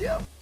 Siap.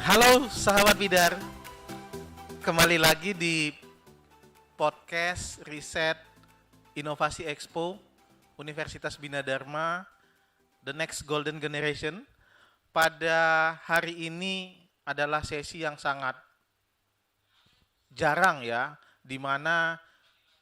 Halo sahabat Bidar, kembali lagi di podcast Riset Inovasi Expo Universitas Bina Dharma, The Next Golden Generation. Pada hari ini adalah sesi yang sangat jarang ya, di mana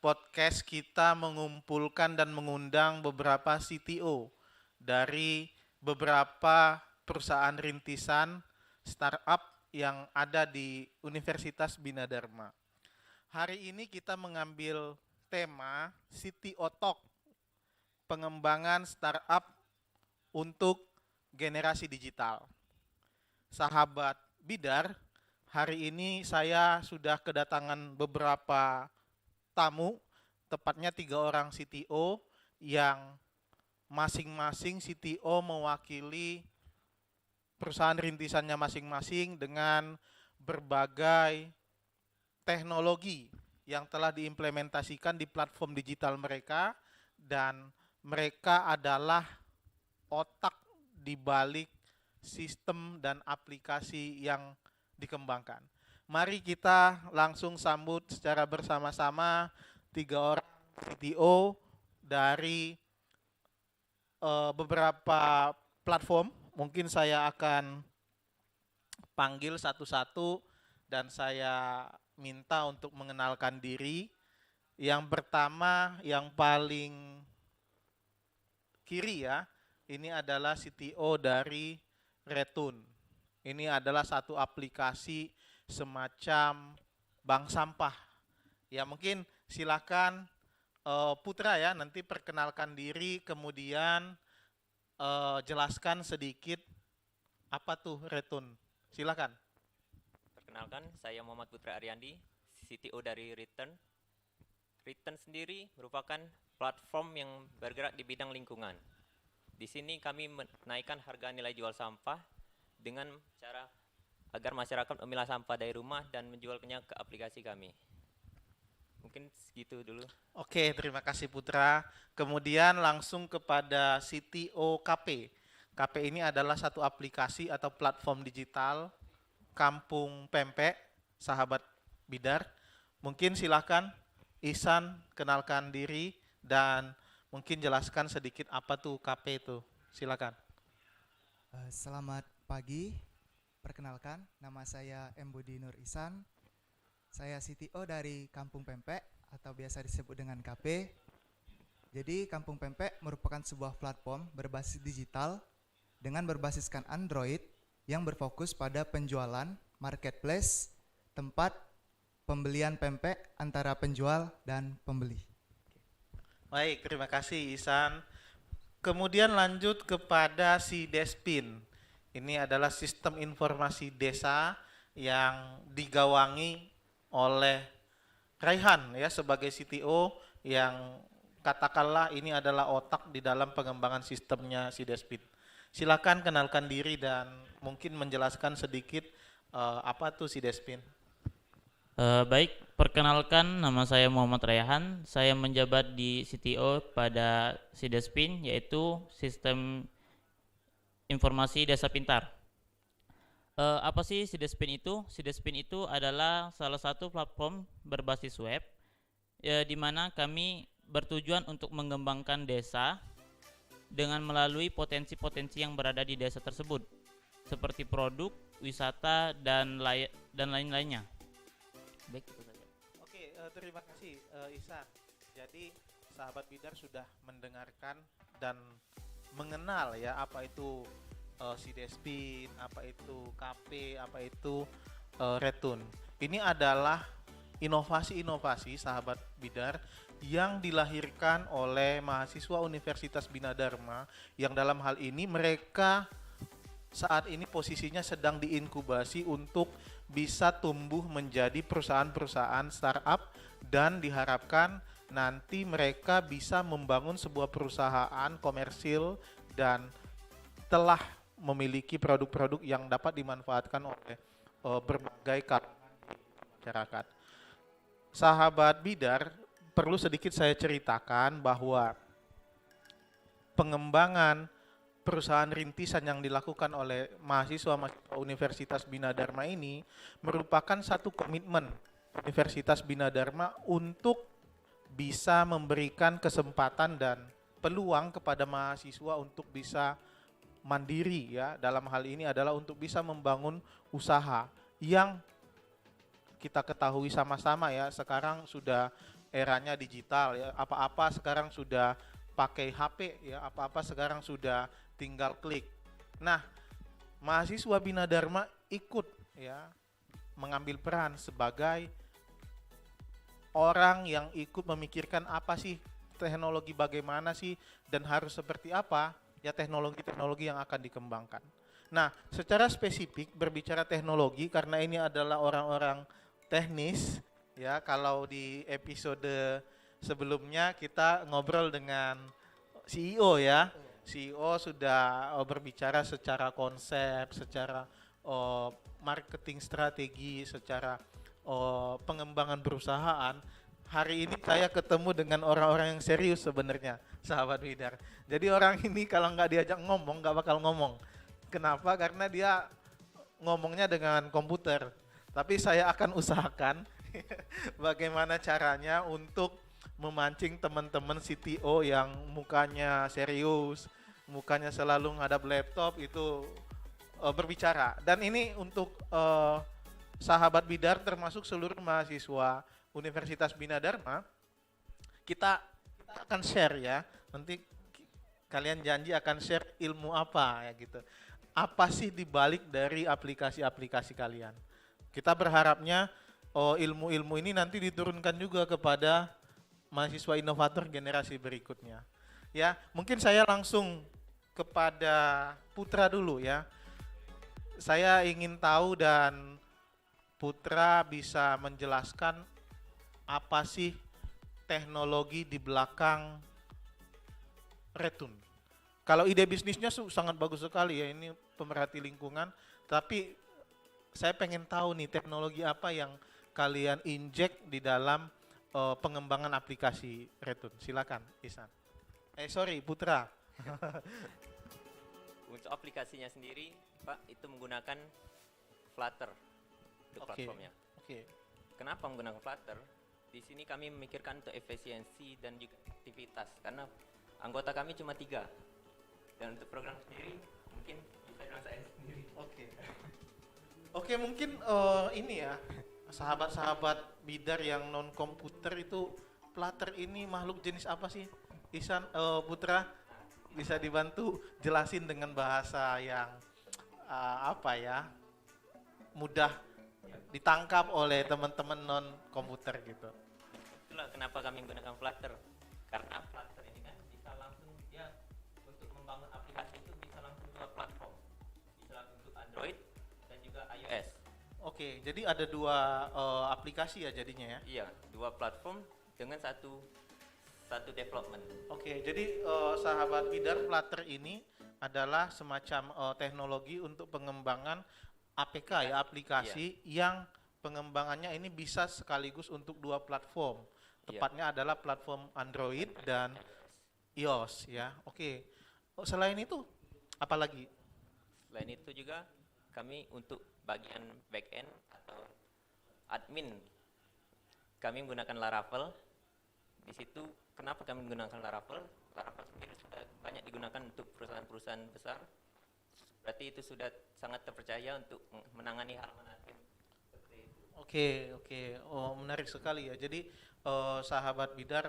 podcast kita mengumpulkan dan mengundang beberapa CTO dari beberapa perusahaan rintisan startup yang ada di Universitas Bina Dharma. Hari ini kita mengambil tema CTO Talk, pengembangan startup untuk generasi digital. Sahabat Bidar, hari ini saya sudah kedatangan beberapa tamu, tepatnya 3 orang CTO yang masing-masing CTO mewakili perusahaan rintisannya masing-masing dengan berbagai teknologi yang telah diimplementasikan di platform digital mereka, dan mereka adalah otak di balik sistem dan aplikasi yang dikembangkan. Mari kita langsung sambut secara bersama-sama 3 orang CTO dari beberapa platform. Mungkin saya akan panggil satu-satu dan saya minta untuk mengenalkan diri. Yang pertama, yang paling kiri ya, ini adalah CTO dari Retun. Ini adalah satu aplikasi semacam bank sampah. Ya mungkin silakan Putra ya, nanti perkenalkan diri, kemudian jelaskan sedikit apa tuh Retun. Silakan. Perkenalkan, saya Muhammad Putra Ariandi, CTO dari Return. Return sendiri merupakan platform yang bergerak di bidang lingkungan. Di sini kami menaikkan harga nilai jual sampah dengan cara agar masyarakat memilah sampah dari rumah dan menjualnya ke aplikasi kami. Mungkin segitu dulu. Oke, terima kasih Putra. Kemudian langsung kepada CTO KP. KP ini adalah satu aplikasi atau platform digital Kampung Pempek, sahabat Bidar. Mungkin silakan Ihsan kenalkan diri dan mungkin jelaskan sedikit apa tuh KP itu. Silakan. Selamat pagi, perkenalkan nama saya M. Budi Nur Ihsan. Saya CTO dari Kampung Pempek atau biasa disebut dengan KP. Jadi Kampung Pempek merupakan sebuah platform berbasis digital dengan berbasiskan Android yang berfokus pada penjualan, marketplace, tempat pembelian pempek antara penjual dan pembeli. Baik, terima kasih Ihsan. Kemudian lanjut kepada si Despin. Ini adalah sistem informasi desa yang digawangi oleh Raihan ya sebagai CTO yang katakanlah ini adalah otak di dalam pengembangan sistemnya si Despin. Silakan kenalkan diri dan mungkin menjelaskan sedikit apa tuh si Despin. Baik, perkenalkan nama saya Muhammad Rayhan. Saya menjabat di CTO pada Sidespin, yaitu Sistem Informasi Desa Pintar. Apa sih Sidespin itu? Sidespin itu adalah salah satu platform berbasis web, di mana kami bertujuan untuk mengembangkan desa dengan melalui potensi-potensi yang berada di desa tersebut, seperti produk, wisata, dan lain-lainnya. Baik, itu saja. Oke, terima kasih Ihsan. Jadi sahabat Bidar sudah mendengarkan dan mengenal ya apa itu si Despin, apa itu KP, apa itu Retun. Ini adalah inovasi-inovasi sahabat Bidar yang dilahirkan oleh mahasiswa Universitas Bina Dharma yang dalam hal ini mereka saat ini posisinya sedang diinkubasi untuk bisa tumbuh menjadi perusahaan-perusahaan startup dan diharapkan nanti mereka bisa membangun sebuah perusahaan komersil dan telah memiliki produk-produk yang dapat dimanfaatkan oleh berbagai kalangan masyarakat. Sahabat Bidar, perlu sedikit saya ceritakan bahwa pengembangan perusahaan rintisan yang dilakukan oleh mahasiswa Universitas Bina Dharma ini merupakan satu komitmen Universitas Bina Dharma untuk bisa memberikan kesempatan dan peluang kepada mahasiswa untuk bisa mandiri ya. Dalam hal ini adalah untuk bisa membangun usaha yang kita ketahui sama-sama ya, sekarang sudah eranya digital ya, apa-apa sekarang sudah pakai HP ya, apa-apa sekarang sudah tinggal klik. Nah, mahasiswa Bina Dharma ikut ya mengambil peran sebagai orang yang ikut memikirkan apa sih teknologi, bagaimana sih dan harus seperti apa ya teknologi-teknologi yang akan dikembangkan. Nah, secara spesifik berbicara teknologi karena ini adalah orang-orang teknis ya, kalau di episode sebelumnya kita ngobrol dengan CEO ya. CEO sudah berbicara secara konsep, secara marketing strategi, secara pengembangan perusahaan. Hari ini saya ketemu dengan orang-orang yang serius sebenarnya, sahabat Bidar. Jadi orang ini kalau nggak diajak ngomong, nggak bakal ngomong. Kenapa? Karena dia ngomongnya dengan komputer. Tapi saya akan usahakan bagaimana caranya untuk memancing teman-teman CTO yang mukanya serius, mukanya selalu ngadap laptop itu berbicara. Dan ini untuk sahabat Bidar termasuk seluruh mahasiswa Universitas Bina Dharma, kita akan share ya. Nanti kalian janji akan share ilmu apa ya gitu. Apa sih dibalik dari aplikasi-aplikasi kalian? Kita berharapnya ilmu-ilmu ini nanti diturunkan juga kepada mahasiswa inovator generasi berikutnya. Ya, mungkin saya langsung kepada Putra dulu ya. Saya ingin tahu dan Putra bisa menjelaskan apa sih teknologi di belakang Retun. Kalau ide bisnisnya sangat bagus sekali ya, ini pemerhati lingkungan, tapi saya pengen tahu nih teknologi apa yang kalian injek di dalam pengembangan aplikasi Retun. Silakan, Ihsan. Putra. Untuk aplikasinya sendiri, Pak, itu menggunakan Flutter untuk platformnya. Oke. Kenapa menggunakan Flutter? Di sini kami memikirkan untuk efisiensi dan juga aktivitas, karena anggota kami cuma 3. Dan untuk program sendiri, mungkin bisa dengan saya sendiri. Oke, mungkin ini ya, sahabat-sahabat Bidar yang non komputer itu Flutter ini makhluk jenis apa sih? Ihsan, Putra bisa dibantu jelasin dengan bahasa yang mudah ditangkap oleh teman-teman non komputer gitu. Itulah kenapa kami menggunakan Flutter, karena Flutter ini kan bisa langsung ya untuk membangun aplikasi itu bisa langsung 2 platform, bisa untuk Android dan juga iOS. Oke, jadi ada 2 aplikasi ya jadinya ya? Iya, 2 platform dengan satu development. Oke, jadi sahabat Bidar, Flutter ini adalah semacam teknologi untuk pengembangan APK ya, aplikasi yang pengembangannya ini bisa sekaligus untuk 2 platform. Tepatnya adalah platform Android dan iOS ya. Oke. Selain itu apa lagi? Selain itu juga kami untuk bagian backend atau admin kami menggunakan Laravel. Di situ kenapa kami menggunakan Laravel? Laravel sendiri sudah banyak digunakan untuk perusahaan-perusahaan besar. Berarti itu sudah sangat terpercaya untuk menangani hal-hal admin. Oke. Oh, menarik sekali ya. Jadi sahabat Bidar,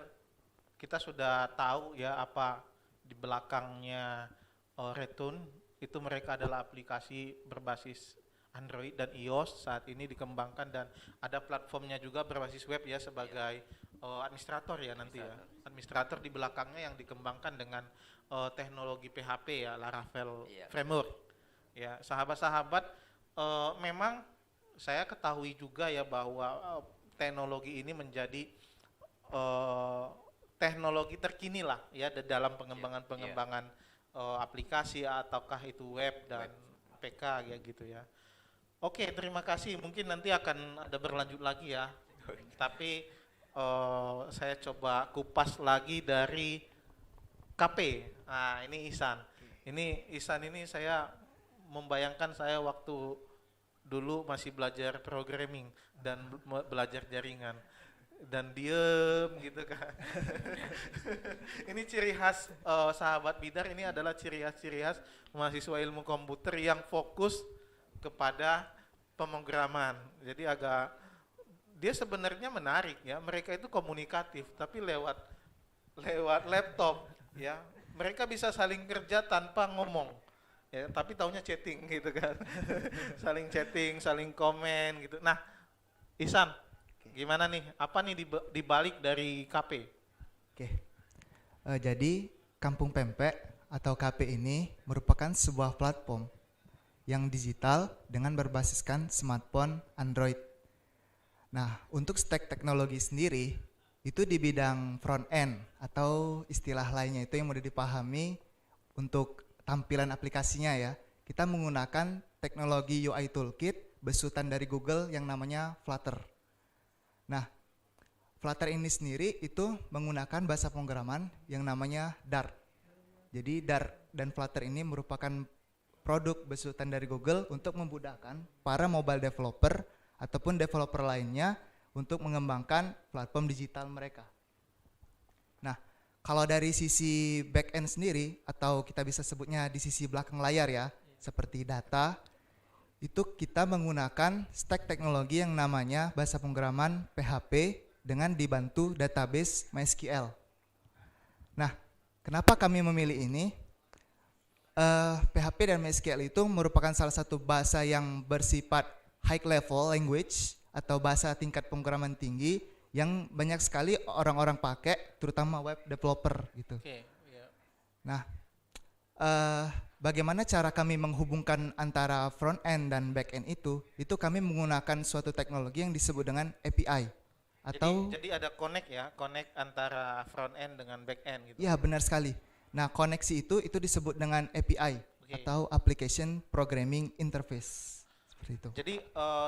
kita sudah tahu ya apa di belakangnya Retun. Itu mereka adalah aplikasi berbasis Android dan iOS saat ini dikembangkan, dan ada platformnya juga berbasis web ya sebagai administrator ya nanti ya. Administrator di belakangnya yang dikembangkan dengan teknologi PHP ya, Laravel framework. Ya, sahabat-sahabat, memang saya ketahui juga ya bahwa teknologi ini menjadi teknologi terkini lah ya dalam pengembangan aplikasi ataukah itu web dan APK ya gitu ya. Oke, terima kasih. Mungkin nanti akan ada berlanjut lagi ya. Tapi saya coba kupas lagi dari KP. Nah, ini Ihsan. Ini Ihsan ini saya membayangkan saya waktu dulu masih belajar programming dan belajar jaringan dan diem gitu kan. Ini ciri khas sahabat bidar, ini adalah ciri khas mahasiswa ilmu komputer yang fokus kepada pemrograman. Jadi dia sebenarnya menarik ya, mereka itu komunikatif tapi lewat laptop ya. Mereka bisa saling kerja tanpa ngomong. Ya, tapi taunya chatting gitu kan. Saling chatting, saling komen gitu. Nah, Ihsan, gimana nih? Apa nih dibalik dari KP? Oke. Jadi Kampung Pempek atau KP ini merupakan sebuah platform yang digital dengan berbasiskan smartphone Android. Nah, untuk stack teknologi sendiri itu di bidang front end atau istilah lainnya itu yang mudah dipahami untuk tampilan aplikasinya ya. Kita menggunakan teknologi UI Toolkit besutan dari Google yang namanya Flutter. Nah, Flutter ini sendiri itu menggunakan bahasa pemrograman yang namanya Dart. Jadi Dart dan Flutter ini merupakan produk besutan dari Google untuk memudahkan para mobile developer ataupun developer lainnya untuk mengembangkan platform digital mereka. Nah, kalau dari sisi back end sendiri atau kita bisa sebutnya di sisi belakang layar ya, seperti data, itu kita menggunakan stack teknologi yang namanya bahasa pemrograman PHP dengan dibantu database MySQL. Nah, kenapa kami memilih ini? PHP dan MySQL itu merupakan salah satu bahasa yang bersifat high level language atau bahasa tingkat pemrograman tinggi yang banyak sekali orang-orang pakai, terutama web developer gitu. Nah, bagaimana cara kami menghubungkan antara front end dan back end itu kami menggunakan suatu teknologi yang disebut dengan API. Atau jadi ada connect antara front end dengan back end gitu. Iya, benar sekali. Nah, koneksi itu disebut dengan API atau Application Programming Interface. Seperti itu. Jadi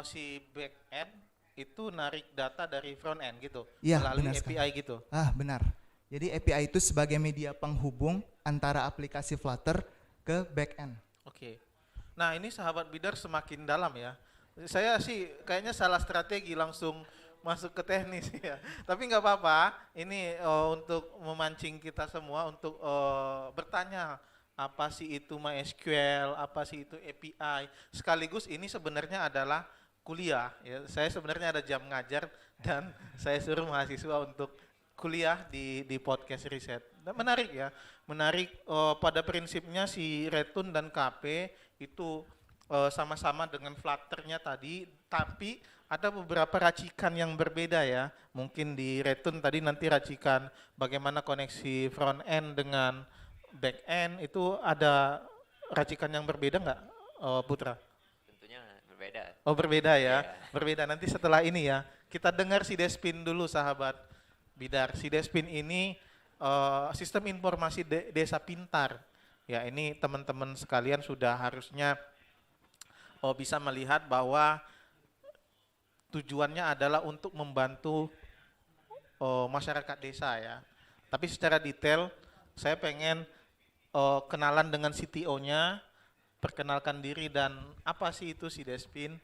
si back end itu narik data dari front end gitu, ya, melalui API sekali. Gitu. Benar. Jadi API itu sebagai media penghubung antara aplikasi Flutter ke back end. Oke. Nah, ini sahabat bidar semakin dalam ya. Saya sih kayaknya salah strategi langsung masuk ke teknis ya. Tapi nggak apa-apa. Ini untuk memancing kita semua untuk bertanya apa sih itu MySQL, apa sih itu API. Sekaligus ini sebenarnya adalah kuliah ya. Saya sebenarnya ada jam ngajar dan saya suruh mahasiswa untuk kuliah di podcast riset. Dan menarik ya. Menarik pada prinsipnya si Retun dan KP itu sama-sama dengan Flutter-nya tadi, tapi ada beberapa racikan yang berbeda ya. Mungkin di Retun tadi nanti racikan bagaimana koneksi front end dengan back end itu ada racikan yang berbeda nggak, Putra? Tentunya berbeda. Oh, berbeda ya. Yeah. Berbeda nanti setelah ini ya. Kita dengar si Despin dulu sahabat bidar. Si Despin ini sistem informasi desa pintar. Ya, ini teman-teman sekalian sudah harusnya bisa melihat bahwa tujuannya adalah untuk membantu masyarakat desa ya. Tapi secara detail saya pengen kenalan dengan CTO-nya, perkenalkan diri dan apa sih itu si Despin?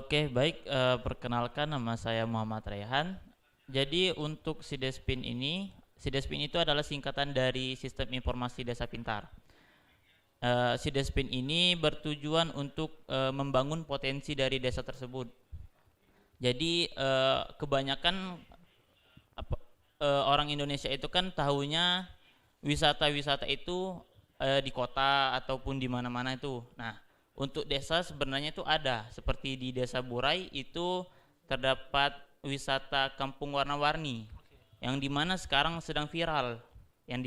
Oke, baik. Perkenalkan, nama saya Muhammad Rayhan. Jadi untuk SIDESPIN itu adalah singkatan dari Sistem Informasi Desa Pintar. SIDESPIN ini bertujuan untuk membangun potensi dari desa tersebut. Jadi kebanyakan orang Indonesia itu kan tahunya wisata-wisata itu di kota ataupun di mana-mana itu. Nah, untuk desa sebenarnya itu ada, seperti di Desa Burai itu terdapat wisata kampung warna-warni yang dimana sekarang sedang viral, yang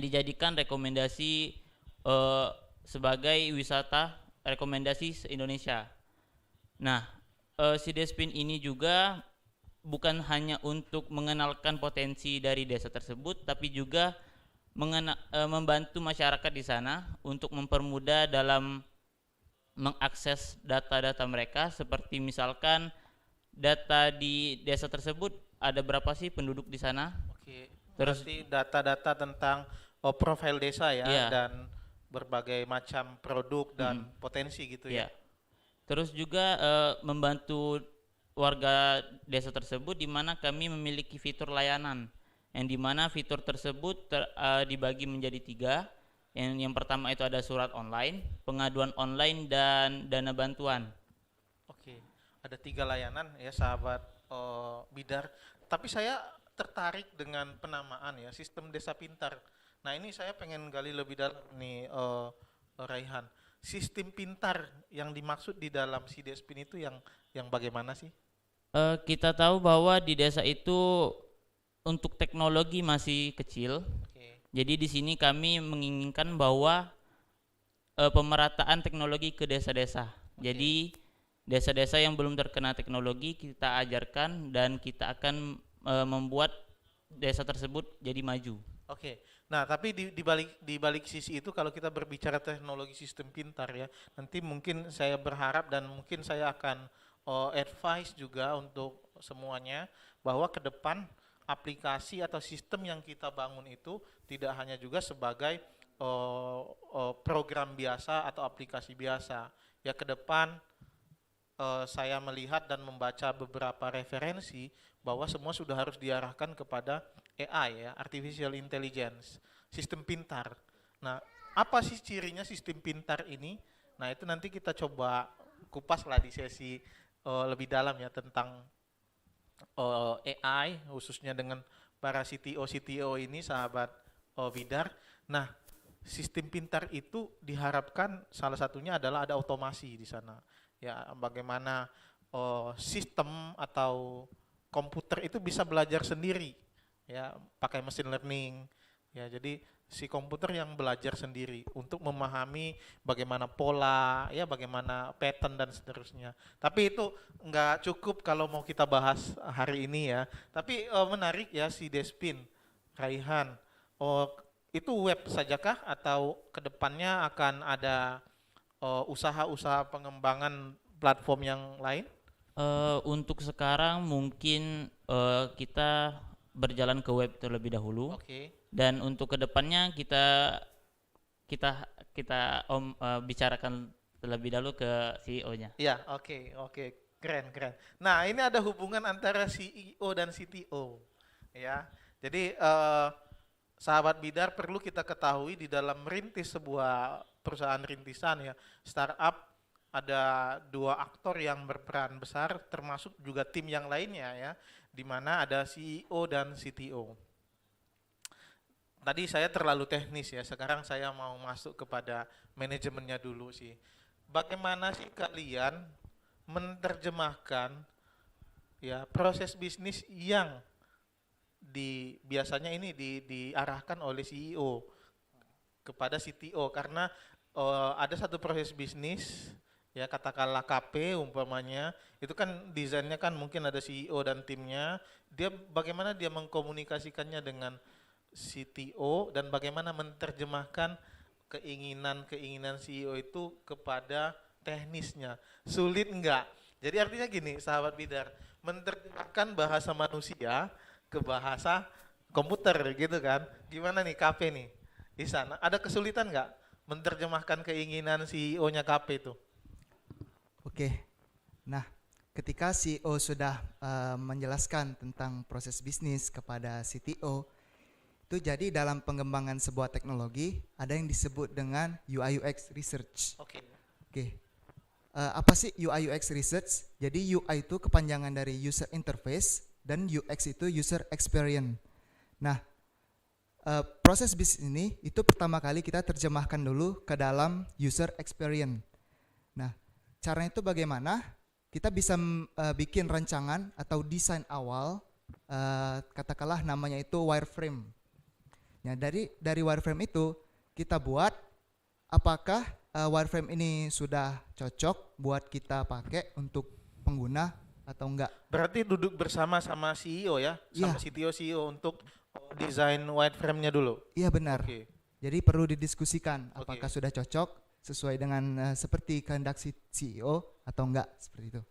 dijadikan rekomendasi sebagai wisata rekomendasi se-Indonesia. Nah, SIDESPIN ini juga bukan hanya untuk mengenalkan potensi dari desa tersebut, tapi juga membantu masyarakat di sana untuk mempermudah dalam mengakses data-data mereka, seperti misalkan data di desa tersebut ada berapa sih penduduk di sana. Oke. Terus berarti data-data tentang profil desa ya, Iya. dan berbagai macam produk dan potensi gitu ya. Ya. Terus juga membantu warga desa tersebut di mana kami memiliki fitur layanan yang di mana fitur tersebut dibagi menjadi 3. Yang pertama itu ada surat online, pengaduan online, dan dana bantuan. Oke, ada 3 layanan ya sahabat Bidar. Tapi saya tertarik dengan penamaan ya, sistem desa pintar. Nah ini saya pengen gali lebih dalam nih Raihan. Sistem pintar yang dimaksud di dalam CDSPIN itu yang bagaimana sih? Kita tahu bahwa di desa itu untuk teknologi masih kecil. Oke, Jadi di sini kami menginginkan bahwa pemerataan teknologi ke desa-desa. Jadi desa-desa yang belum terkena teknologi kita ajarkan dan kita akan membuat desa tersebut jadi maju. oke. Nah, tapi di balik sisi itu kalau kita berbicara teknologi sistem pintar ya, nanti mungkin saya berharap dan mungkin saya akan advice juga untuk semuanya bahwa ke depan aplikasi atau sistem yang kita bangun itu tidak hanya juga sebagai program biasa atau aplikasi biasa. Ya ke depan saya melihat dan membaca beberapa referensi bahwa semua sudah harus diarahkan kepada AI ya, Artificial Intelligence, sistem pintar. Nah, apa sih cirinya sistem pintar ini? Nah, itu nanti kita coba kupas lah di sesi lebih dalam ya tentang AI khususnya dengan para CTO ini sahabat Bidar. Nah, sistem pintar itu diharapkan salah satunya adalah ada otomasi di sana. Ya, bagaimana sistem atau komputer itu bisa belajar sendiri, ya, pakai mesin learning. Ya, jadi si komputer yang belajar sendiri untuk memahami bagaimana pola, ya, bagaimana pattern dan seterusnya. Tapi itu nggak cukup kalau mau kita bahas hari ini ya. Tapi menarik ya si Despin, Raihan. Oh, itu web sajakah atau kedepannya akan ada usaha-usaha pengembangan platform yang lain? Untuk sekarang mungkin kita berjalan ke web terlebih dahulu. Oke. Dan untuk kedepannya kita bicarakan terlebih dahulu ke CEO-nya. Ya, oke, keren. Nah, ini ada hubungan antara CEO dan CTO, ya. Jadi sahabat Bidar perlu kita ketahui di dalam merintis sebuah perusahaan rintisan ya, startup ada 2 aktor yang berperan besar, termasuk juga tim yang lainnya ya, di mana ada CEO dan CTO. Tadi saya terlalu teknis ya, sekarang saya mau masuk kepada manajemennya dulu sih. Bagaimana sih kalian menerjemahkan ya proses bisnis yang biasanya ini diarahkan oleh CEO kepada CTO, karena ada satu proses bisnis ya, katakanlah KP umpamanya, itu kan desainnya kan mungkin ada CEO dan timnya, bagaimana dia mengkomunikasikannya dengan CTO dan bagaimana menerjemahkan keinginan CEO itu kepada teknisnya. Sulit enggak? Jadi artinya gini, sahabat Bidar, menerjemahkan bahasa manusia ke bahasa komputer gitu kan. Gimana nih KP nih? Isan, ada kesulitan enggak menerjemahkan keinginan CEO-nya KP itu? Oke. Nah, ketika CEO sudah menjelaskan tentang proses bisnis kepada CTO, itu jadi dalam pengembangan sebuah teknologi ada yang disebut dengan UI UX research. Oke. Apa sih UI UX research? Jadi UI itu kepanjangan dari user interface dan UX itu user experience. Nah, proses bisnis ini itu pertama kali kita terjemahkan dulu ke dalam user experience. Nah, caranya itu bagaimana? Kita bisa bikin rancangan atau desain awal, katakanlah namanya itu wireframe. Nah, dari wireframe itu kita buat apakah wireframe ini sudah cocok buat kita pakai untuk pengguna atau enggak. Berarti duduk bersama sama CEO ya, sama CTO CEO untuk desain wireframe-nya dulu. Iya benar. Oke. Jadi perlu didiskusikan apakah sudah cocok sesuai dengan seperti kehendak CEO atau enggak, seperti itu.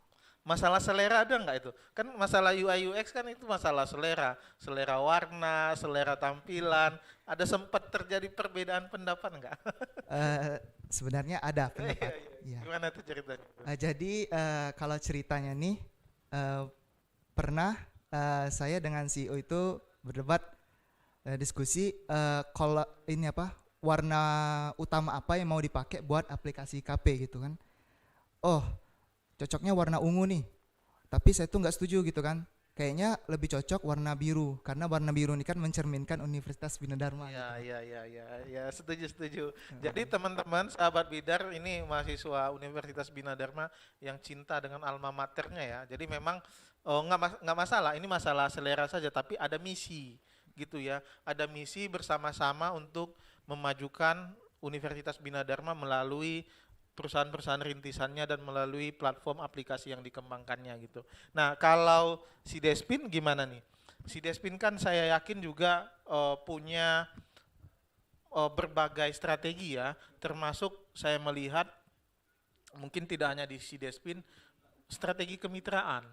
masalah selera ada nggak itu? Kan masalah UI UX kan itu masalah selera, selera warna, selera tampilan. Ada sempat terjadi perbedaan pendapat nggak? Sebenarnya ada pendapat. Iya. Iya. Gimana tuh ceritanya? Jadi kalau ceritanya nih eh, pernah saya dengan CEO itu berdebat, diskusi, kalau ini apa, warna utama apa yang mau dipakai buat aplikasi KP gitu kan. Oh, cocoknya warna ungu nih. Tapi saya tuh nggak setuju gitu kan. Kayaknya lebih cocok warna biru karena warna biru ini kan mencerminkan Universitas Bina Dharma. Gitu. Ya, setuju. Jadi teman-teman, sahabat Bidar, ini mahasiswa Universitas Bina Dharma yang cinta dengan alma maternya ya. Jadi memang nggak masalah, ini masalah selera saja, tapi ada misi gitu ya. Ada misi bersama-sama untuk memajukan Universitas Bina Dharma melalui perusahaan-perusahaan rintisannya dan melalui platform aplikasi yang dikembangkannya gitu. Nah, kalau si Despin gimana nih? Si Despin kan saya yakin juga punya berbagai strategi ya, termasuk saya melihat mungkin tidak hanya di si Despin, strategi kemitraan.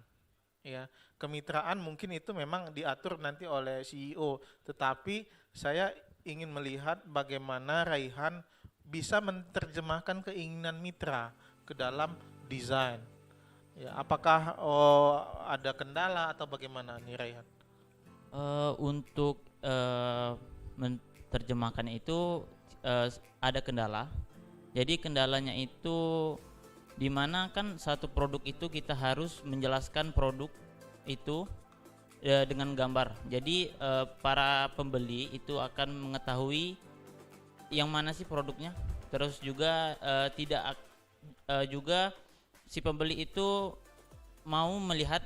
Ya, kemitraan mungkin itu memang diatur nanti oleh CEO, tetapi saya ingin melihat bagaimana Raihan bisa menerjemahkan keinginan mitra ke dalam desain. Ya, apakah ada kendala atau bagaimana nih Raihan? Untuk menerjemahkan itu ada kendala. Jadi kendalanya itu di mana kan satu produk itu kita harus menjelaskan produk itu dengan gambar. Jadi para pembeli itu akan mengetahui yang mana sih produknya. Terus juga juga si pembeli itu mau melihat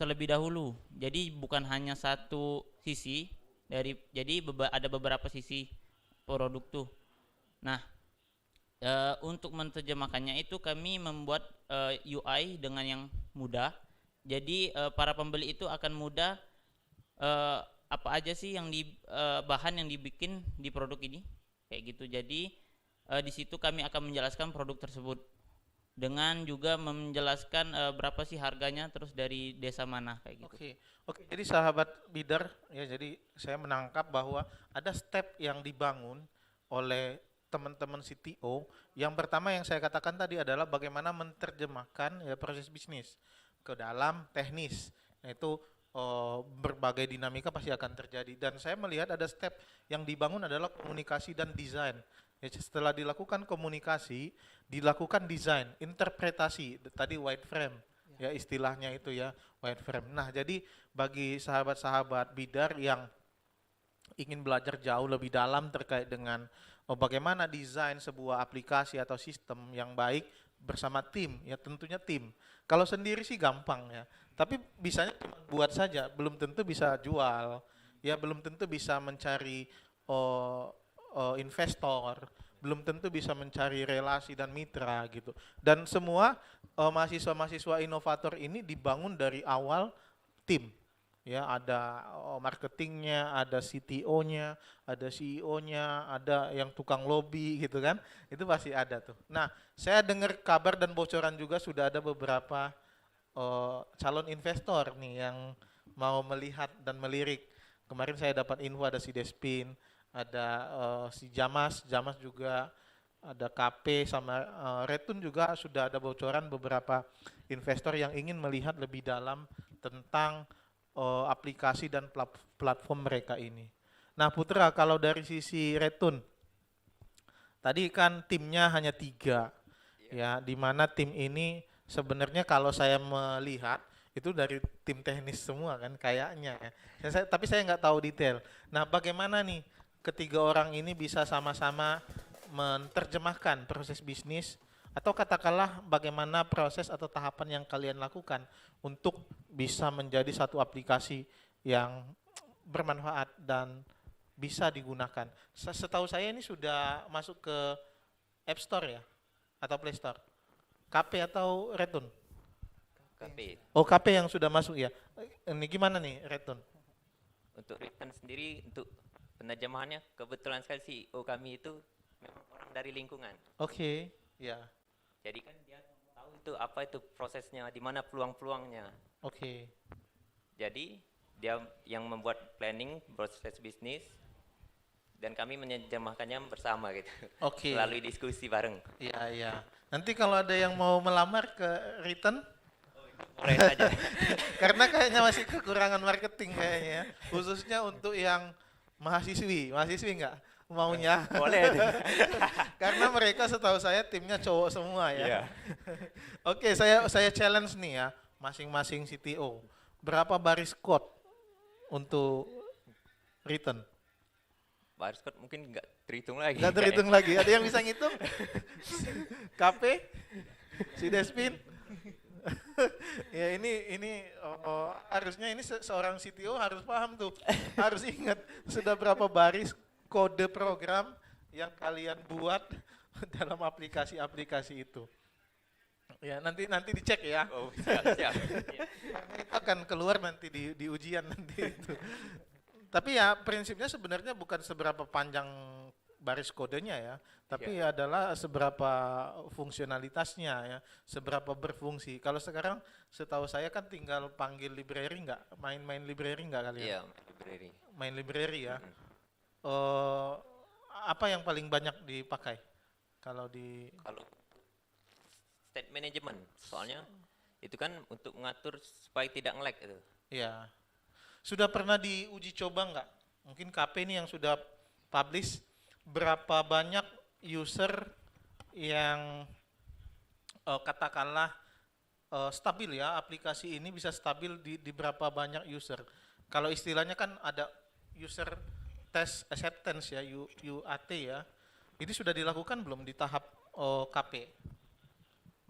terlebih dahulu. Jadi bukan hanya satu sisi jadi ada beberapa sisi produk tuh. Nah, untuk menerjemahkannya itu kami membuat UI dengan yang mudah. Jadi para pembeli itu akan mudah apa aja sih yang bahan yang dibikin di produk ini kayak gitu. Jadi di situ kami akan menjelaskan produk tersebut dengan juga menjelaskan berapa sih harganya, terus dari desa mana kayak gitu. Oke. Jadi sahabat Bidar ya, jadi saya menangkap bahwa ada step yang dibangun oleh teman-teman CTO. Yang pertama yang saya katakan tadi adalah bagaimana menerjemahkan ya proses bisnis ke dalam teknis. Nah, itu berbagai dinamika pasti akan terjadi, dan saya melihat ada step yang dibangun adalah komunikasi dan desain. Ya, setelah dilakukan komunikasi, dilakukan desain, interpretasi, tadi white frame ya istilahnya itu ya, white frame. Nah, jadi bagi sahabat-sahabat Bidar yang ingin belajar jauh lebih dalam terkait dengan bagaimana desain sebuah aplikasi atau sistem yang baik bersama tim, ya tentunya tim. Kalau sendiri sih gampang ya, tapi bisanya cuma buat saja, belum tentu bisa jual, ya belum tentu bisa mencari investor, belum tentu bisa mencari relasi dan mitra gitu. Dan semua mahasiswa-mahasiswa inovator ini dibangun dari awal tim. Ya, ada marketingnya, ada CTO-nya, ada CEO-nya, ada yang tukang lobby gitu kan. Itu pasti ada tuh. Nah, saya dengar kabar dan bocoran juga sudah ada beberapa calon investor nih yang mau melihat dan melirik. Kemarin saya dapat info ada si Despin, ada si Jamas juga, ada KP sama Retun juga sudah ada bocoran beberapa investor yang ingin melihat lebih dalam tentang aplikasi dan platform mereka ini. Nah Putra, kalau dari sisi Retun, tadi kan timnya hanya 3, ya, di mana tim ini sebenarnya kalau saya melihat itu dari tim teknis semua kan kayaknya ya. Tapi saya nggak tahu detail. Nah bagaimana nih ketiga orang ini bisa sama-sama menerjemahkan proses bisnis, atau katakanlah bagaimana proses atau tahapan yang kalian lakukan untuk bisa menjadi satu aplikasi yang bermanfaat dan bisa digunakan. Setahu saya ini sudah masuk ke App Store ya, atau Play Store. KP atau Retun? KP. Oh, KP yang sudah masuk ya. Ini gimana nih Retun? Untuk Return sendiri, untuk penerjemahannya kebetulan sekali CEO kami itu memang orang dari lingkungan. Oke, ya. Jadi kan dia tahu itu apa itu prosesnya, di mana peluang-peluangnya. Oke. Jadi dia yang membuat planning proses bisnis dan kami menerjemahkannya bersama gitu. Oke. Melalui diskusi bareng. Iya, iya. Nanti kalau ada yang mau melamar ke Return, Boleh saja. karena kayaknya masih kekurangan marketing kayaknya ya. Khususnya untuk yang mahasiswi nggak maunya. Boleh. Karena mereka setahu saya timnya cowok semua ya. Iya. Oke, saya challenge nih ya, masing-masing CTO. Berapa baris code untuk Return? Baris code mungkin nggak terhitung lagi. Nggak terhitung lagi. Ada yang bisa ngitung? KP? Si Despin? Ya ini harusnya ini seorang CTO harus paham tuh. Harus ingat sudah berapa baris kode program yang kalian buat dalam aplikasi-aplikasi itu. Ya, nanti dicek ya. Oh, siap. Karena itu akan keluar nanti di ujian nanti itu. Tapi ya prinsipnya sebenarnya bukan seberapa panjang baris kodenya ya, tapi adalah seberapa fungsionalitasnya ya, seberapa berfungsi. Kalau sekarang setahu saya kan tinggal panggil library nggak, main library nggak kalian? Iya, library. Main library ya. Apa yang paling banyak dipakai kalau di Kalau state management, soalnya itu kan untuk mengatur supaya tidak nge-lag itu. ya sudah pernah diuji coba nggak? Mungkin KP ini yang sudah publish berapa banyak user yang katakanlah stabil ya, aplikasi ini bisa stabil di berapa banyak user. Kalau istilahnya kan ada user test acceptance ya, UAT ya. Ini sudah dilakukan belum di tahap KP?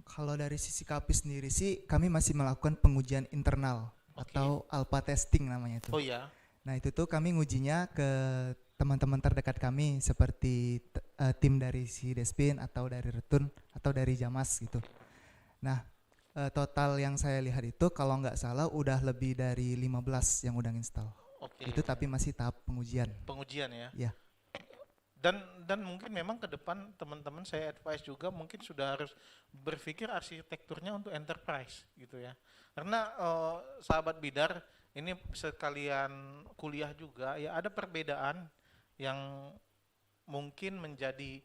Kalau dari sisi KP sendiri sih kami masih melakukan pengujian internal atau alpha testing namanya itu. Oh ya. Nah itu tuh kami ngujinya ke teman-teman terdekat kami seperti tim dari si Despin atau dari Retun atau dari Jamas gitu. Nah total yang saya lihat itu kalau nggak salah udah lebih dari 15 yang udah install. Oke. Itu tapi masih tahap pengujian. Pengujian ya. Ya. Dan mungkin memang ke depan teman-teman saya advice juga mungkin sudah harus berpikir arsitekturnya untuk enterprise gitu ya. Karena sahabat bidar ini sekalian kuliah juga ya, ada perbedaan yang mungkin menjadi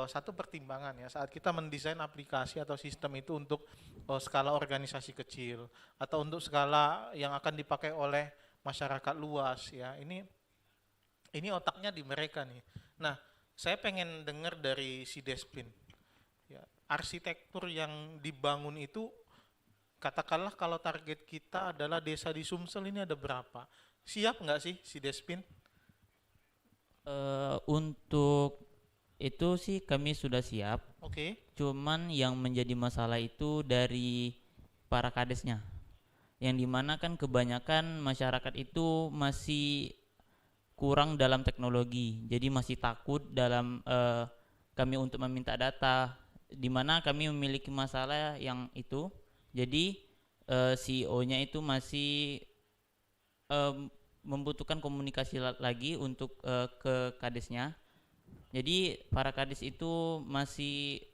satu pertimbangan ya saat kita mendesain aplikasi atau sistem itu untuk skala organisasi kecil atau untuk skala yang akan dipakai oleh masyarakat luas ya. Ini otaknya di mereka nih. Nah, saya pengen dengar dari si Despin. Ya, arsitektur yang dibangun itu, katakanlah kalau target kita adalah desa di Sumsel ini ada berapa? Siap nggak sih si Despin? Untuk itu sih kami sudah siap. Oke. Cuman yang menjadi masalah itu dari para kadesnya. Yang dimana kan kebanyakan masyarakat itu masih kurang dalam teknologi, jadi masih takut dalam kami untuk meminta data, di mana kami memiliki masalah yang itu. Jadi CEO-nya itu masih membutuhkan komunikasi lagi untuk ke kadesnya. Jadi para kades itu masih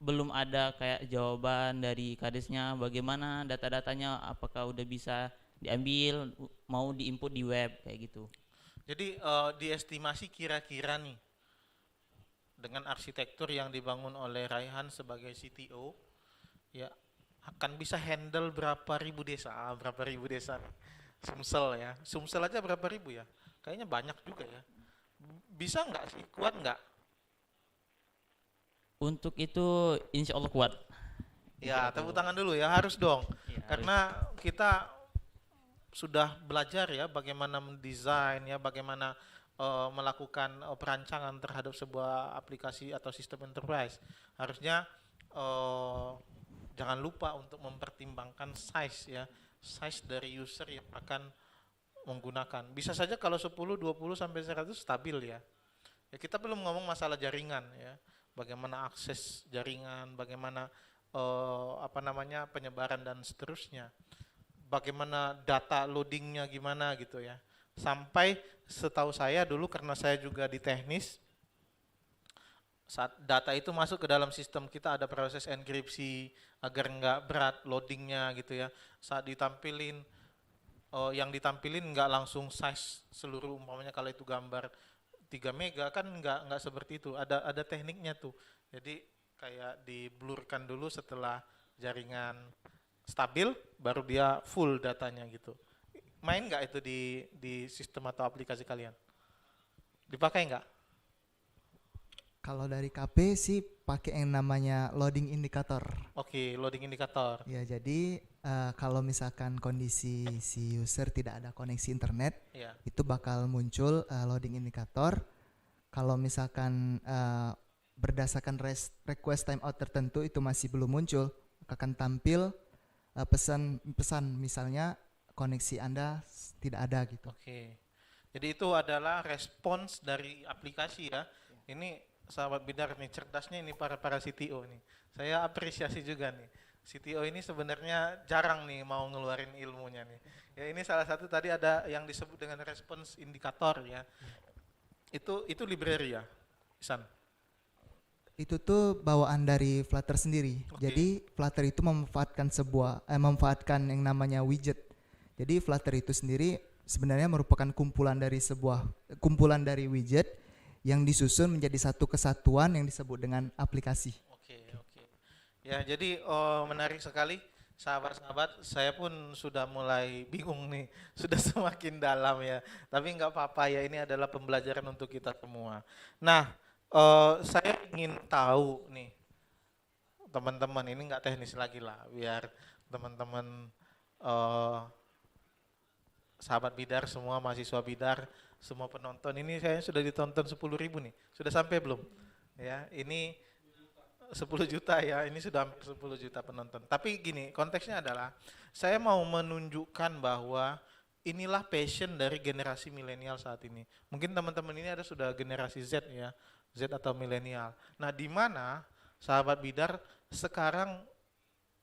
belum ada kayak jawaban dari kadesnya bagaimana data-datanya, apakah udah bisa diambil, mau diinput di web kayak gitu. Jadi diestimasi kira-kira nih dengan arsitektur yang dibangun oleh Raihan sebagai CTO ya akan bisa handle berapa ribu desa nih. Sumsel ya, Sumsel aja berapa ribu ya, kayaknya banyak juga ya. Bisa nggak sih, kuat nggak? Untuk itu insya Allah kuat. Ya tepuk tangan dulu ya, harus dong Ya, karena kita sudah belajar ya bagaimana mendesain ya, bagaimana melakukan perancangan terhadap sebuah aplikasi atau sistem enterprise. Harusnya jangan lupa untuk mempertimbangkan size ya, size dari user yang akan menggunakan. Bisa saja kalau 10, 20 sampai 100 stabil ya. Ya kita belum ngomong masalah jaringan ya. Bagaimana akses jaringan, bagaimana penyebaran dan seterusnya. Bagaimana data loadingnya gimana gitu ya. Sampai setahu saya dulu karena saya juga di teknis, saat data itu masuk ke dalam sistem kita ada proses enkripsi agar nggak berat loadingnya gitu ya. Saat ditampilin, yang ditampilin nggak langsung size seluruh, umpamanya kalau itu gambar 3 mega kan nggak seperti itu. Ada tekniknya tuh. Jadi kayak di-blurkan dulu setelah jaringan stabil, baru dia full datanya gitu. Main nggak itu di sistem atau aplikasi kalian? Dipakai nggak? Kalau dari KP sih pakai yang namanya loading indicator. Oke, loading indikator. Ya, jadi kalau misalkan kondisi si user tidak ada koneksi internet, Ya. itu bakal muncul loading indikator. Kalau misalkan berdasarkan request timeout tertentu itu masih belum muncul, akan tampil pesan misalnya koneksi Anda tidak ada gitu. Oke. Jadi itu adalah respons dari aplikasi ya. Ini sahabat bidar nih, cerdasnya ini para CTO nih. Saya apresiasi juga nih. CTO ini sebenarnya jarang nih mau ngeluarin ilmunya nih. Ya ini salah satu tadi ada yang disebut dengan respons indikator ya. Itu library ya, Isan. Itu tuh bawaan dari Flutter sendiri. Oke. Jadi Flutter itu memanfaatkan yang namanya widget. Jadi Flutter itu sendiri sebenarnya merupakan kumpulan dari widget yang disusun menjadi satu kesatuan yang disebut dengan aplikasi. Oke. Ya, jadi menarik sekali sahabat-sahabat. Saya pun sudah mulai bingung nih, sudah semakin dalam ya. Tapi nggak apa-apa ya, ini adalah pembelajaran untuk kita semua. Nah, saya ingin tahu nih, teman-teman, ini nggak teknis lagi lah, biar teman-teman sahabat bidar semua, mahasiswa bidar, semua penonton ini saya sudah ditonton 10.000 nih. Sudah sampai belum? Ya, ini 10 juta ya, ini sudah hampir 10 juta penonton. Tapi gini, konteksnya adalah saya mau menunjukkan bahwa inilah passion dari generasi milenial saat ini. Mungkin teman-teman ini ada sudah generasi Z ya, Z atau milenial. Nah, di mana sahabat bidar sekarang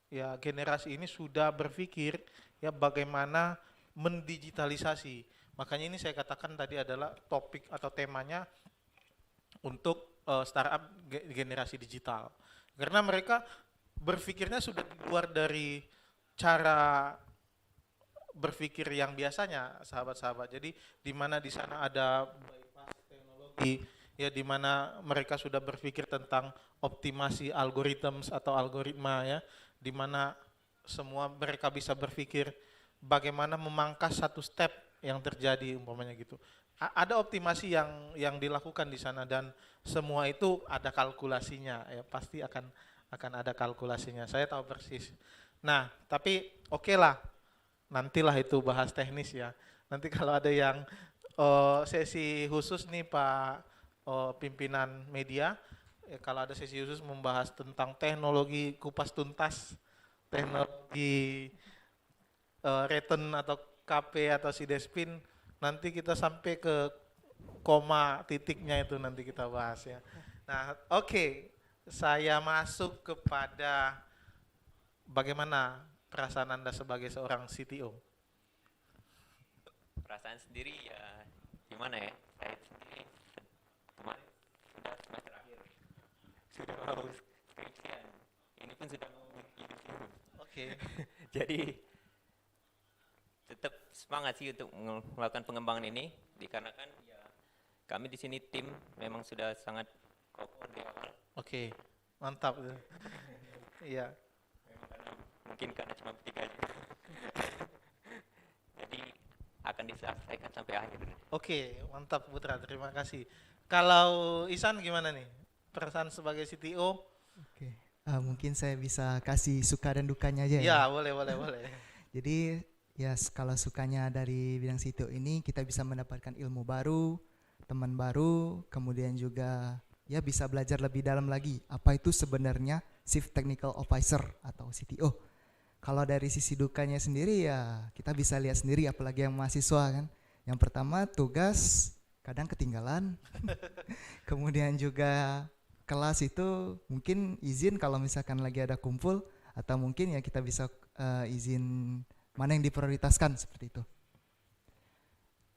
ya generasi ini sudah berpikir ya bagaimana mendigitalisasi. Makanya ini saya katakan tadi adalah topik atau temanya untuk startup generasi digital. Karena mereka berpikirnya sudah di luar dari cara berpikir yang biasanya, sahabat-sahabat. Jadi di mana di sana ada bypass teknologi, ya di mana mereka sudah berpikir tentang optimasi algorithms atau algoritma ya, di mana semua mereka bisa berpikir bagaimana memangkas satu step yang terjadi umpamanya gitu. Ada optimasi yang dilakukan di sana dan semua itu ada kalkulasinya ya, pasti akan ada kalkulasinya. Saya tahu persis. Nah, tapi oke lah, nantilah itu bahas teknis ya. Nanti kalau ada yang sesi khusus nih Pak pimpinan media, kalau ada sesi khusus membahas tentang teknologi kupas tuntas, teknologi return atau KP atau Sidespin, nanti kita sampai ke koma titiknya itu nanti kita bahas ya. Nah, oke. Saya masuk kepada bagaimana perasaan Anda sebagai seorang CTO. Perasaan sendiri ya gimana ya? Saya sendiri kemarin sudah semester akhir, sudah mau skripsian. Ini pun sudah mau hidup. Oke. Jadi tetap semangat sih untuk melakukan pengembangan ini, dikarenakan ya kami di sini tim memang sudah sangat kokoh di awal. Oke, mantap. Iya. Mungkin karena cuma bertiga aja. Jadi akan diselesaikan sampai akhir. Oke, mantap Putra, terima kasih. Kalau Isan gimana nih? Perasaan sebagai CTO? Oke, mungkin saya bisa kasih suka dan dukanya aja ya. Ya, boleh. Jadi ya kalau sukanya dari bidang CTO ini kita bisa mendapatkan ilmu baru, teman baru, kemudian juga ya bisa belajar lebih dalam lagi apa itu sebenarnya Chief Technical Officer atau CTO. Kalau dari sisi dukanya sendiri ya kita bisa lihat sendiri, apalagi yang mahasiswa kan. Yang pertama tugas kadang ketinggalan. Kemudian juga kelas itu mungkin izin kalau misalkan lagi ada kumpul, atau mungkin ya kita bisa izin mana yang diprioritaskan seperti itu.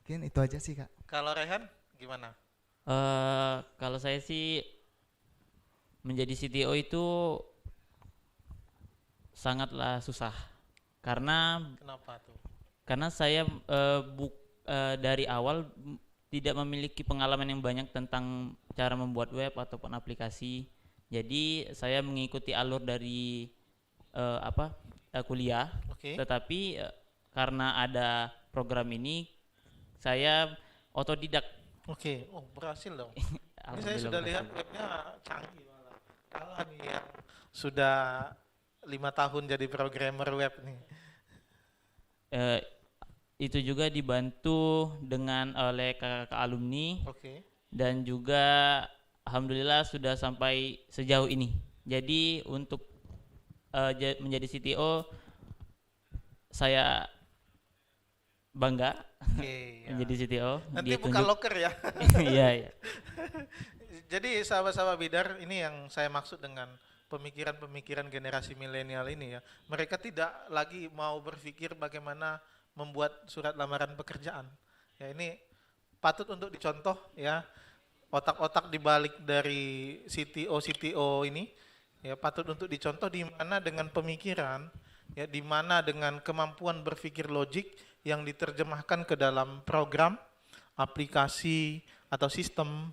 Mungkin itu aja sih Kak. Kalau Rehan gimana? Kalau saya sih menjadi CTO itu sangatlah susah karena Kenapa tuh? saya dari awal tidak memiliki pengalaman yang banyak tentang cara membuat web ataupun aplikasi. Jadi saya mengikuti alur dari kuliah, Oke. tetapi karena ada program ini saya otodidak. Oke. Oh, berhasil dong. Ini saya Alhamdulillah sudah lihat berhasil. webnya canggih malah. Kalah nih yang sudah 5 tahun jadi programmer web nih. Eh, itu juga dibantu dengan oleh kakak alumni Oke. dan juga alhamdulillah sudah sampai sejauh ini. Jadi untuk menjadi CTO saya bangga Oke. Ya. menjadi CTO. Nanti buka loker ya. Iya, iya. Jadi sahabat-sahabat bidar, ini yang saya maksud dengan pemikiran-pemikiran generasi milenial ini ya. Mereka tidak lagi mau berpikir bagaimana membuat surat lamaran pekerjaan. Ya, ini patut untuk dicontoh ya. Otak-otak di balik dari CTO ini ya patut untuk dicontoh, di mana dengan pemikiran ya, di mana dengan kemampuan berpikir logik yang diterjemahkan ke dalam program, aplikasi atau sistem,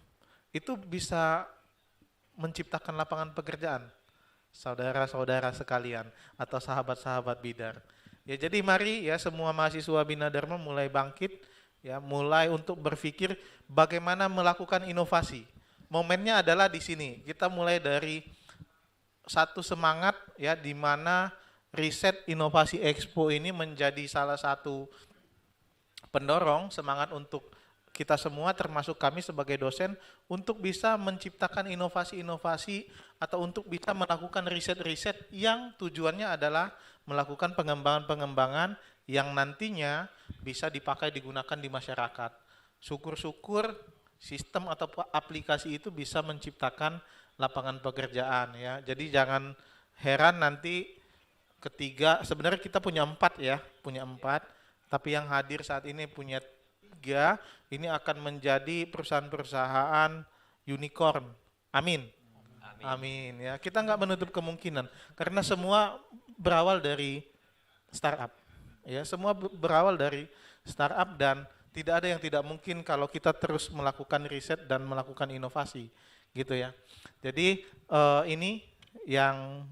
itu bisa menciptakan lapangan pekerjaan, saudara-saudara sekalian atau sahabat-sahabat bidar. Ya, jadi mari ya semua mahasiswa Bina Dharma mulai bangkit ya, mulai untuk berpikir bagaimana melakukan inovasi. Momennya adalah di sini. Kita mulai dari satu semangat ya, di mana riset inovasi Expo ini menjadi salah satu pendorong semangat untuk kita semua, termasuk kami sebagai dosen, untuk bisa menciptakan inovasi-inovasi atau untuk bisa melakukan riset-riset yang tujuannya adalah melakukan pengembangan-pengembangan yang nantinya bisa dipakai digunakan di masyarakat. Syukur-syukur sistem atau aplikasi itu bisa menciptakan lapangan pekerjaan ya. Jadi jangan heran nanti ketiga, sebenarnya kita punya 4 ya, punya 4, tapi yang hadir saat ini punya 3, ini akan menjadi perusahaan-perusahaan unicorn. Amin. Amin ya. Kita nggak menutup kemungkinan karena semua berawal dari startup. Ya, semua berawal dari startup dan tidak ada yang tidak mungkin kalau kita terus melakukan riset dan melakukan inovasi, gitu ya. Jadi ini yang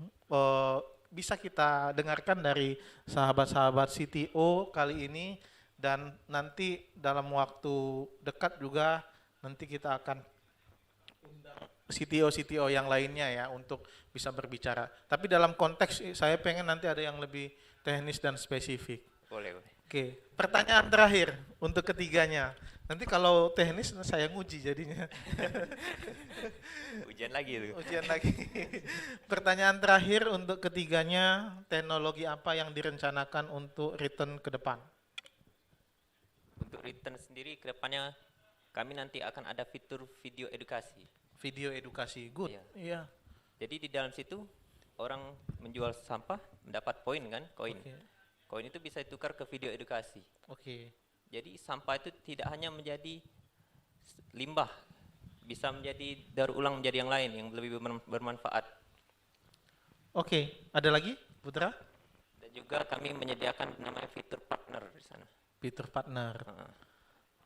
bisa kita dengarkan dari sahabat-sahabat CTO kali ini, dan nanti dalam waktu dekat juga nanti kita akan undang CTO yang lainnya ya untuk bisa berbicara. Tapi dalam konteks saya pengen nanti ada yang lebih teknis dan spesifik. Boleh, boleh. Oke, pertanyaan terakhir untuk ketiganya. Nanti kalau teknis saya nguji jadinya. Ujian lagi itu. Ujian lagi. Pertanyaan terakhir untuk ketiganya, teknologi apa yang direncanakan untuk return ke depan? Untuk return sendiri kedepannya kami nanti akan ada fitur video edukasi. Video edukasi, good. Iya. Iya. Jadi di dalam situ orang menjual sampah mendapat poin kan, koin. Oke. Koin itu bisa ditukar ke video edukasi. Oke. Jadi sampah itu tidak hanya menjadi limbah, bisa menjadi daur ulang menjadi yang lain yang lebih bermanfaat. Oke, ada lagi, Putra? Dan juga kami menyediakan namanya fitur partner di sana. Fitur partner.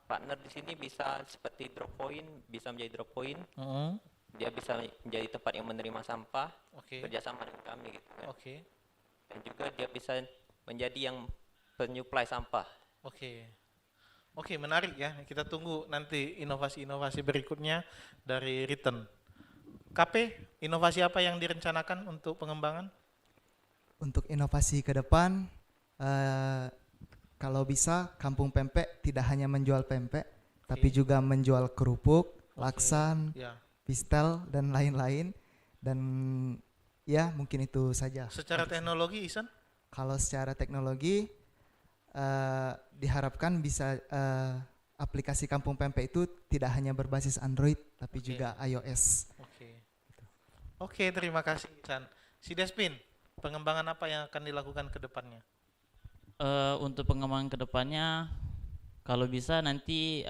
Partner di sini bisa seperti drop point, bisa menjadi drop point. Mm-hmm. Dia bisa menjadi tempat yang menerima sampah, Oke. kerjasama dengan kami gitu kan. Oke. Dan juga dia bisa menjadi yang penyuplai sampah. Oke. Oke, menarik ya. Kita tunggu nanti inovasi-inovasi berikutnya dari Return. KP, inovasi apa yang direncanakan untuk pengembangan? Untuk inovasi ke depan, kalau bisa Kampung Pempek tidak hanya menjual pempek, tapi juga menjual kerupuk, laksan, Ya. pistel, dan lain-lain. Dan ya mungkin itu saja. Secara teknologi, Isan? Kalau secara teknologi, diharapkan bisa aplikasi Kampung Pempek itu tidak hanya berbasis Android, tapi juga iOS. Oke. Oke, terima kasih, Isan. Si Despin, pengembangan apa yang akan dilakukan ke depannya? Untuk pengembangan kedepannya, kalau bisa nanti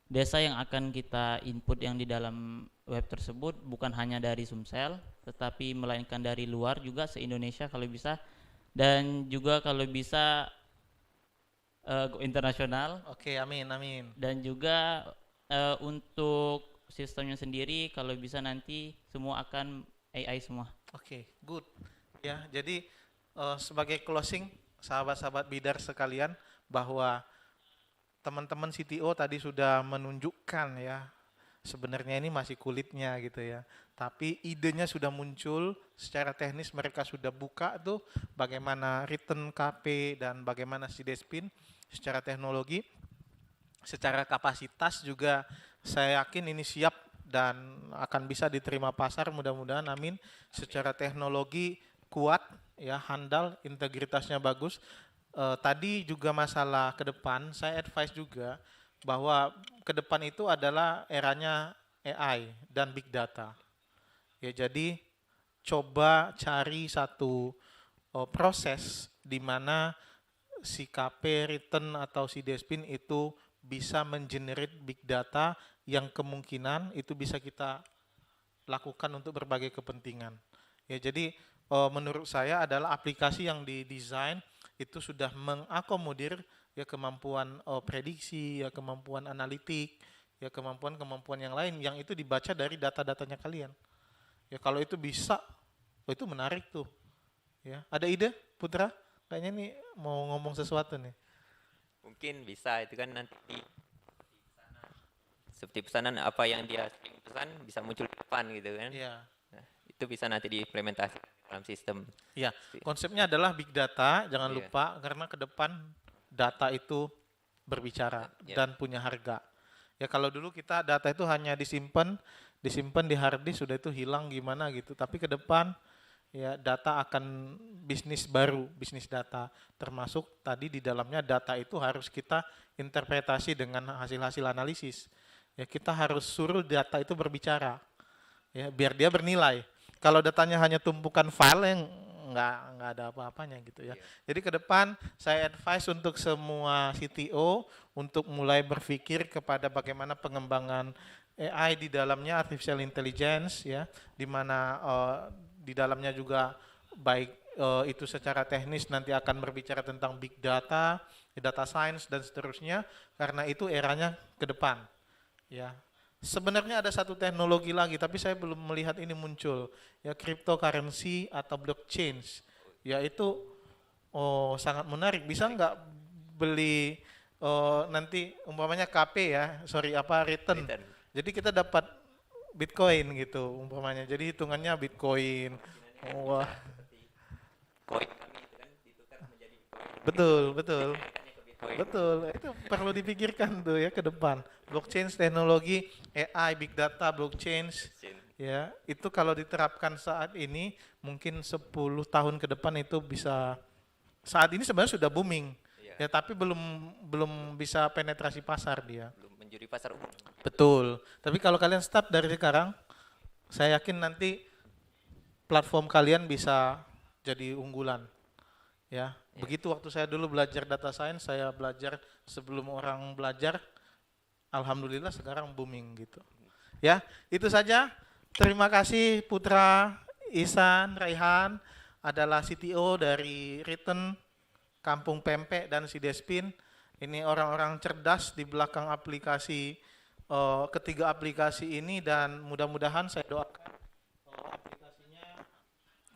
desa yang akan kita input yang di dalam web tersebut bukan hanya dari Sumsel, tetapi melainkan dari luar juga se-Indonesia kalau bisa, dan juga kalau bisa go internasional, Oke, amin, amin. dan juga untuk sistemnya sendiri kalau bisa nanti semua akan AI semua. Oke, good. Ya, jadi sebagai closing, sahabat-sahabat bidar sekalian, bahwa teman-teman CTO tadi sudah menunjukkan ya, sebenarnya ini masih kulitnya gitu ya. Tapi idenya sudah muncul, secara teknis mereka sudah buka tuh bagaimana written KP dan bagaimana si Despin secara teknologi, secara kapasitas juga saya yakin ini siap dan akan bisa diterima pasar, mudah-mudahan amin. Secara teknologi kuat ya, handal, integritasnya bagus. Tadi juga masalah ke depan, saya advice juga bahwa ke depan itu adalah eranya AI dan big data. Ya, jadi coba cari satu proses di mana si KP, written atau si Despin itu bisa mengenerate big data yang kemungkinan itu bisa kita lakukan untuk berbagai kepentingan. Ya, jadi menurut saya adalah aplikasi yang didesain itu sudah mengakomodir ya kemampuan prediksi, ya kemampuan analitik, ya kemampuan yang lain yang itu dibaca dari data-datanya kalian. Ya kalau itu bisa, itu menarik tuh. Ya, ada ide, Putra? Kayaknya nih mau ngomong sesuatu nih. Mungkin bisa itu kan nanti seperti pesanan apa yang dia sering pesan bisa muncul di depan gitu kan. Iya. Nah, itu bisa nanti diimplementasi dalam sistem. Ya, konsepnya adalah big data, jangan Iya. lupa karena ke depan data itu berbicara Ya. dan punya harga. Ya kalau dulu kita data itu hanya disimpan di hard disk, sudah itu hilang gimana gitu. Tapi ke depan ya data akan bisnis baru, bisnis data. Termasuk tadi di dalamnya data itu harus kita interpretasi dengan hasil-hasil analisis. Ya kita harus suruh data itu berbicara. Ya biar dia bernilai. Kalau datanya hanya tumpukan file yang nggak ada apa-apanya gitu ya. Jadi ke depan saya advice untuk semua CTO untuk mulai berpikir kepada bagaimana pengembangan AI di dalamnya, artificial intelligence ya, di mana di dalamnya juga baik itu secara teknis nanti akan berbicara tentang big data, data science dan seterusnya, karena itu eranya ke depan ya. Sebenarnya ada satu teknologi lagi, tapi saya belum melihat ini muncul, ya cryptocurrency atau blockchain, ya itu sangat menarik. Bisa nggak beli nanti umpamanya KP ya, return. Return. Jadi kita dapat Bitcoin gitu umpamanya, jadi hitungannya Bitcoin. Wah, Koin kami itu kan ditukar menjadi betul, betul. Bitcoin ke Bitcoin. Betul, itu perlu dipikirkan tuh ya ke depan. Blockchain teknologi, AI, big data, blockchain, ya itu kalau diterapkan saat ini mungkin 10 tahun ke depan itu bisa. Saat ini sebenarnya sudah booming, Iya. ya tapi belum bisa penetrasi pasar dia. Belum menjadi pasar umum. Betul. Tapi kalau kalian start dari sekarang, saya yakin nanti platform kalian bisa jadi unggulan. Ya, begitu waktu saya dulu belajar data science, saya belajar sebelum orang belajar, alhamdulillah sekarang booming gitu. Ya, itu saja. Terima kasih Putra, Ihsan, Raihan adalah CTO dari Written, Kampung Pempek dan si Despin. Ini orang-orang cerdas di belakang aplikasi ketiga aplikasi ini dan mudah-mudahan saya doakan aplikasinya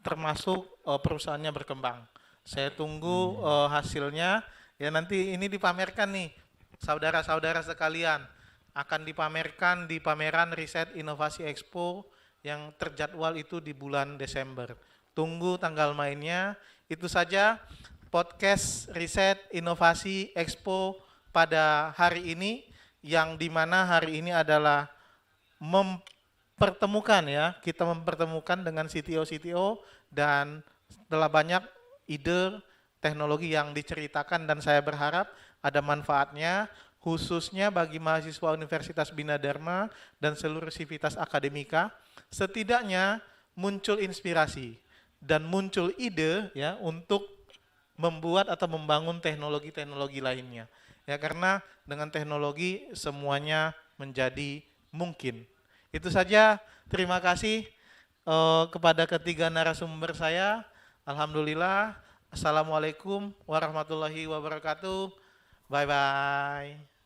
termasuk perusahaannya berkembang. Saya tunggu hasilnya ya, nanti ini dipamerkan nih saudara-saudara sekalian, akan dipamerkan di pameran Riset Inovasi Expo yang terjadwal itu di bulan Desember. Tunggu tanggal mainnya. Itu saja podcast Riset Inovasi Expo pada hari ini, yang dimana hari ini adalah mempertemukan ya, kita mempertemukan dengan CTO dan telah banyak ide teknologi yang diceritakan dan saya berharap ada manfaatnya khususnya bagi mahasiswa Universitas Bina Dharma dan seluruh sivitas akademika. Setidaknya muncul inspirasi dan muncul ide ya untuk membuat atau membangun teknologi-teknologi lainnya. Ya, karena dengan teknologi semuanya menjadi mungkin. Itu saja. Terima kasih kepada ketiga narasumber saya. Alhamdulillah. Assalamualaikum warahmatullahi wabarakatuh. Bye bye.